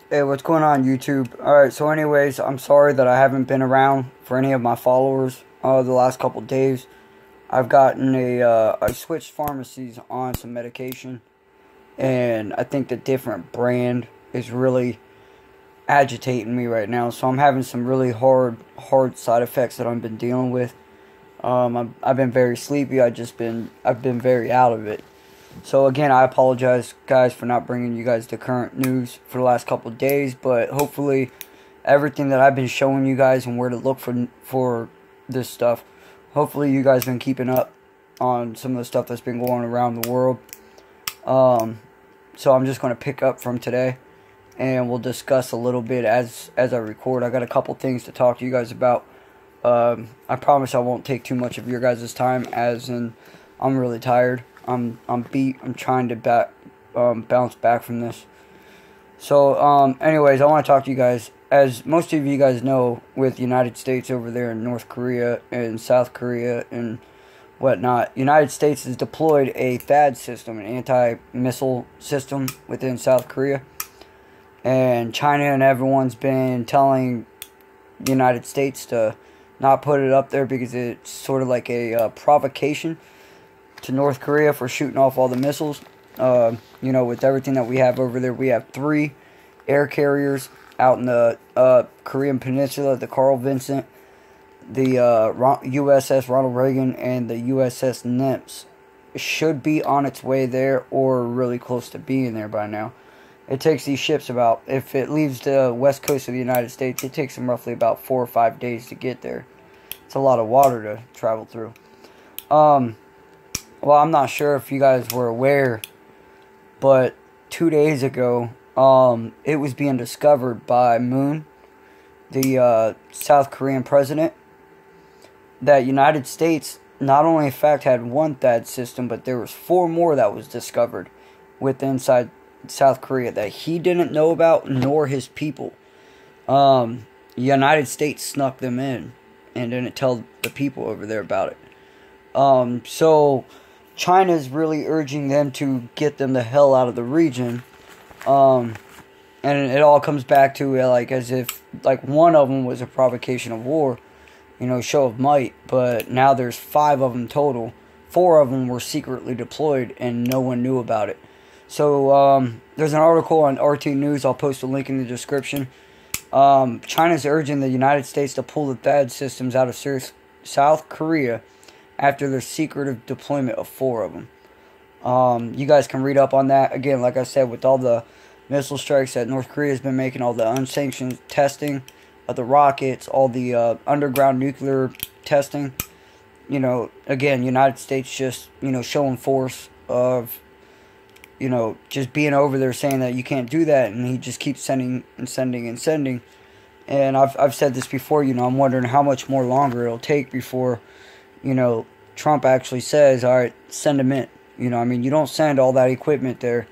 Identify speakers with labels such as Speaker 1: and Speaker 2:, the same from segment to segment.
Speaker 1: Hey, what's going on, YouTube? Alright, so anyways, I'm sorry that I haven't been around for any of my followers the last couple days. I've gotten I switched pharmacies on some medication, and I think the different brand is really agitating me right now. So I'm having some really hard side effects that I've been dealing with. I've been very sleepy. I've been very out of it. So again, I apologize, guys, for not bringing you guys the current news for the last couple of days. But hopefully, everything that I've been showing you guys and where to look for this stuff, hopefully you guys been keeping up on some of the stuff that's been going around the world. So I'm just going to pick up from today, and we'll discuss a little bit as I record. I got a couple things to talk to you guys about. I promise I won't take too much of your guys' time, as in I'm really tired. I'm beat. I'm trying to bounce back from this. So, anyways, I want to talk to you guys. As most of you guys know, with United States over there in North Korea and South Korea and whatnot, United States has deployed a THAAD system, an anti-missile system within South Korea. And China and everyone's been telling the United States to not put it up there because it's sort of like a provocation to North Korea for shooting off all the missiles. With everything that we have over there, we have 3 air carriers out in the Korean Peninsula: the Carl Vinson, the USS Ronald Reagan, and the USS Nimitz. It should be on its way there or really close to being there by now. It takes these ships if it leaves the west coast of the United States, it takes them roughly about 4 or 5 days to get there. It's a lot of water to travel through. Well, I'm not sure if you guys were aware, but 2 days ago, it was being discovered by Moon, the South Korean president, that United States not only in fact had 1 THAAD system, but there was 4 more that was discovered inside South Korea that he didn't know about, nor his people. The United States snuck them in and didn't tell the people over there about it. So China's really urging them to get them the hell out of the region. And it all comes back to as if one of them was a provocation of war, show of might. But now there's 5 of them total. 4 of them were secretly deployed and no one knew about it. So there's an article on RT News. I'll post a link in the description. China's urging the United States to pull the THAAD systems out of South Korea after their secretive deployment of 4 of them. You guys can read up on that. Again, like I said, with all the missile strikes that North Korea has been making, all the unsanctioned testing of the rockets, all the underground nuclear testing. Again, United States just, showing force of, just being over there saying that you can't do that, and he just keeps sending and sending and sending. And I've said this before, I'm wondering how much more longer it'll take before, Trump actually says, all right, send them in. You don't send all that equipment there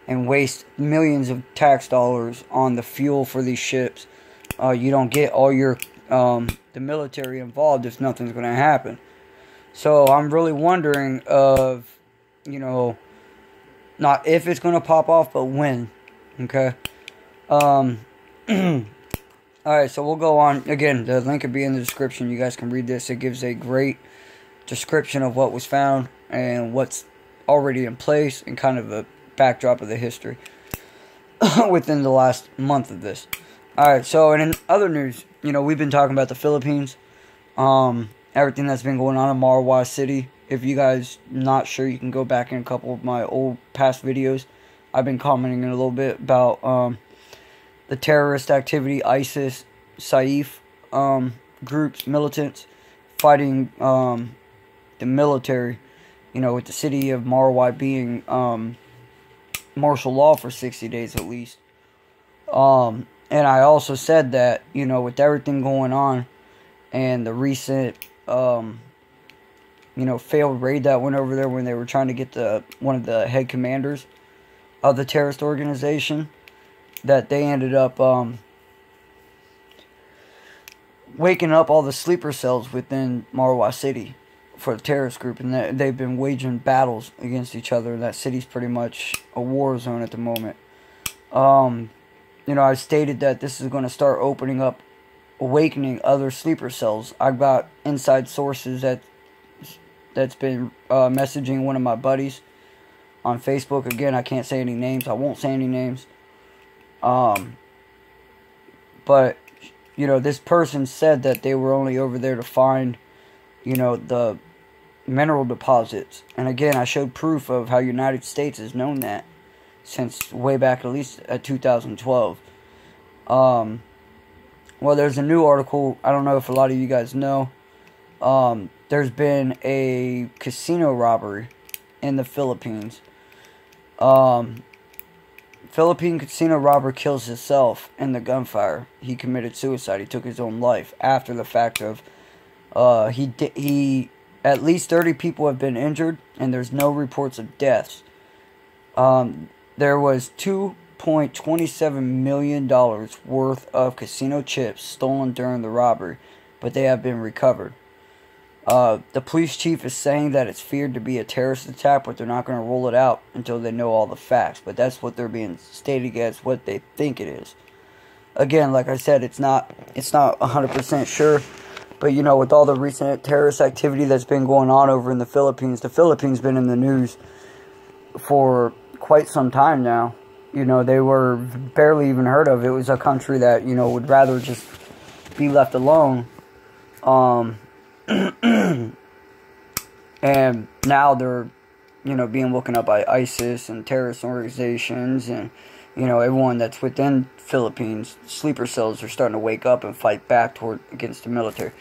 Speaker 1: and waste millions of tax dollars on the fuel for these ships. You don't get all the military involved if nothing's going to happen. So I'm really wondering not if it's going to pop off, but when. Okay. Alright, so we'll go on. Again, the link will be in the description. You guys can read this. It gives a great description of what was found and what's already in place and kind of a backdrop of the history within the last month of this. Alright, so in other news, we've been talking about the Philippines. Everything that's been going on in Marawi City. If you guys not sure, you can go back in a couple of my old past videos. I've been commenting a little bit about the terrorist activity, ISIS, Saif groups, militants, fighting the military, with the city of Marawi being martial law for 60 days at least. And I also said that, with everything going on and the recent failed raid that went over there when they were trying to get one of the head commanders of the terrorist organization, that they ended up waking up all the sleeper cells within Marawi City for the terrorist group, and they've been waging battles against each other. That city's pretty much a war zone at the moment. I stated that this is going to start opening up, awakening other sleeper cells. I've got inside sources that's been messaging one of my buddies on Facebook. Again, I can't say any names. I won't say any names. But, this person said that they were only over there to find, the mineral deposits. And again, I showed proof of how United States has known that since way back at least at 2012. Well, there's a new article. I don't know if a lot of you guys know. There's been a casino robbery in the Philippines. Philippine casino robber kills himself in the gunfire. He committed suicide. He took his own life after the fact of he at least 30 people have been injured, and there's no reports of deaths. There was $2.27 million worth of casino chips stolen during the robbery, but they have been recovered. The police chief is saying that it's feared to be a terrorist attack, but they're not going to roll it out until they know all the facts. But that's what they're being stated as, what they think it is. Again, like I said, it's not 100% sure. But, with all the recent terrorist activity that's been going on over in the Philippines been in the news for quite some time now. They were barely even heard of. It was a country that, would rather just be left alone. And now they're, being woken up by ISIS and terrorist organizations, and, everyone that's within Philippines, sleeper cells are starting to wake up and fight back against the military.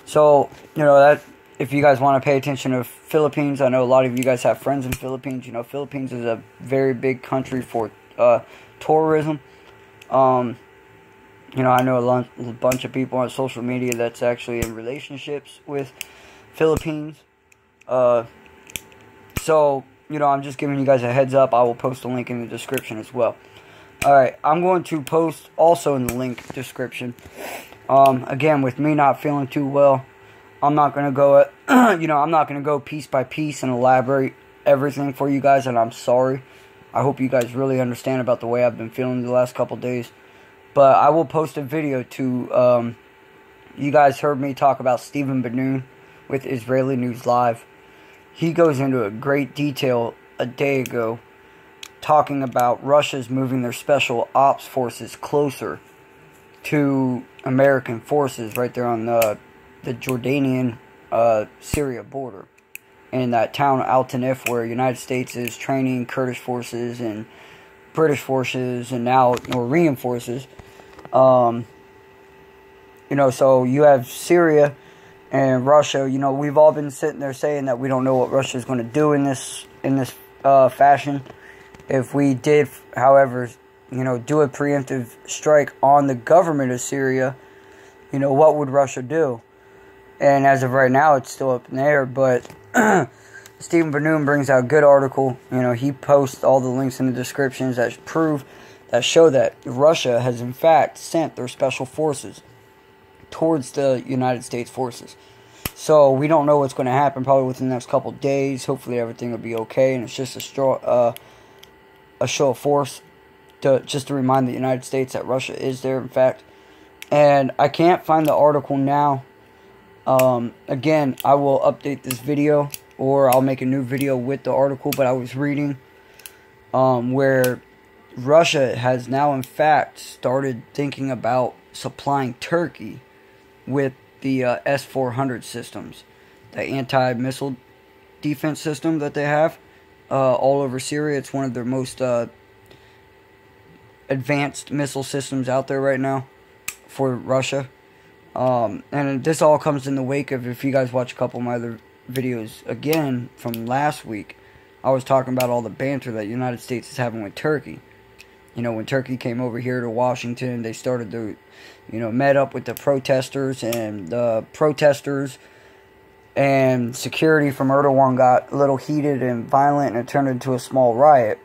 Speaker 1: So, that if you guys want to pay attention to Philippines, I know a lot of you guys have friends in Philippines. Philippines is a very big country for tourism. I know a bunch of people on social media that's actually in relationships with Philippines. So, I'm just giving you guys a heads up. I will post a link in the description as well. Alright, I'm going to post also in the link description. Again, with me not feeling too well, I'm not going to go, I'm not going to go piece by piece and elaborate everything for you guys, and I'm sorry. I hope you guys really understand about the way I've been feeling the last couple days. But I will post a video to, you guys heard me talk about Stephen Banoun with Israeli News Live. He goes into a great detail a day ago talking about Russia's moving their special ops forces closer to American forces right there on the Jordanian-Syria border. In that town Al Tanif, where United States is training Kurdish forces and British forces and now Norwegian forces. So you have Syria and Russia. We've all been sitting there saying that we don't know what Russia is going to do in this fashion. If we did, however, do a preemptive strike on the government of Syria, what would Russia do? And as of right now, it's still up in the air. But Stephen Banoun brings out a good article. He posts all the links in the descriptions that show that Russia has in fact sent their special forces towards the United States forces. So we don't know what's going to happen probably within the next couple of days. Hopefully everything will be okay, and it's just a show of force to remind the United States that Russia is there in fact. And I can't find the article now. Again, I will update this video, or I'll make a new video with the article, but I was reading where Russia has now in fact started thinking about supplying Turkey with the S-400 systems, the anti-missile defense system that they have all over Syria. It's one of their most advanced missile systems out there right now for Russia. And this all comes in the wake of, if you guys watch a couple of my other videos again from last week, I was talking about all the banter that the United States is having with Turkey. When Turkey came over here to Washington, they started to, met up with the protesters, and the protesters and security from Erdogan got a little heated and violent, and it turned into a small riot.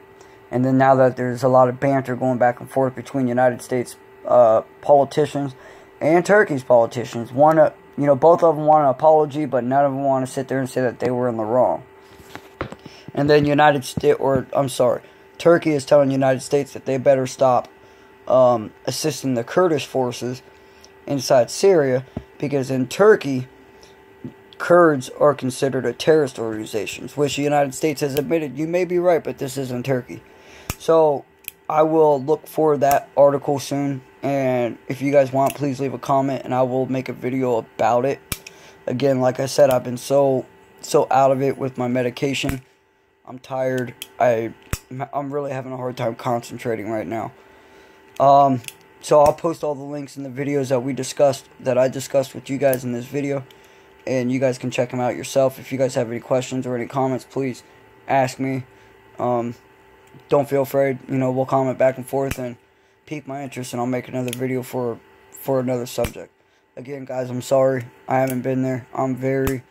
Speaker 1: And then now that there's a lot of banter going back and forth between United States politicians and Turkey's politicians, both of them want an apology, but none of them want to sit there and say that they were in the wrong. And then Turkey is telling the United States that they better stop assisting the Kurdish forces inside Syria, because in Turkey, Kurds are considered a terrorist organization, which the United States has admitted. You may be right, but this isn't Turkey. So I will look for that article soon, and if you guys want, please leave a comment and I will make a video about it. Again, like I said, I've been so out of it with my medication. I'm tired. I'm really having a hard time concentrating right now. So I'll post all the links in the videos that I discussed with you guys in this video, and you guys can check them out yourself. If you guys have any questions or any comments, please ask me. Don't feel afraid. We'll comment back and forth and pique my interest, and I'll make another video for another subject. Again, guys, I'm sorry I haven't been there. I'm very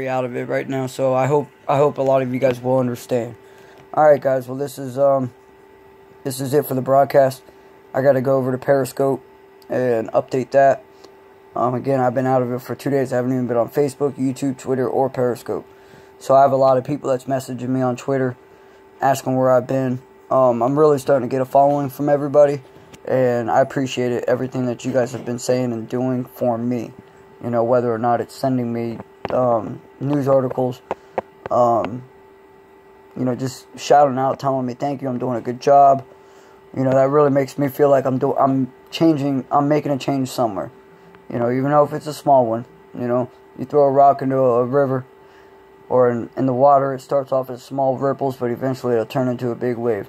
Speaker 1: out of it right now, so I hope a lot of you guys will understand. Alright, guys, well, this is it for the broadcast. I gotta go over to Periscope and update that. Again, I've been out of it for 2 days. I haven't even been on Facebook, YouTube, Twitter, or Periscope. So I have a lot of people that's messaging me on Twitter, asking where I've been. I'm really starting to get a following from everybody, and I appreciate it, everything that you guys have been saying and doing for me. Whether or not it's sending me news articles, just shouting out, telling me thank you, I'm doing a good job. That really makes me feel like I'm making a change somewhere. Even though if it's a small one. You throw a rock into a river or in the water, it starts off as small ripples, but eventually it'll turn into a big wave.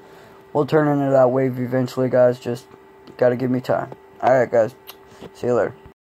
Speaker 1: We'll turn into that wave eventually, guys. Just gotta give me time. Alright, guys. See you later.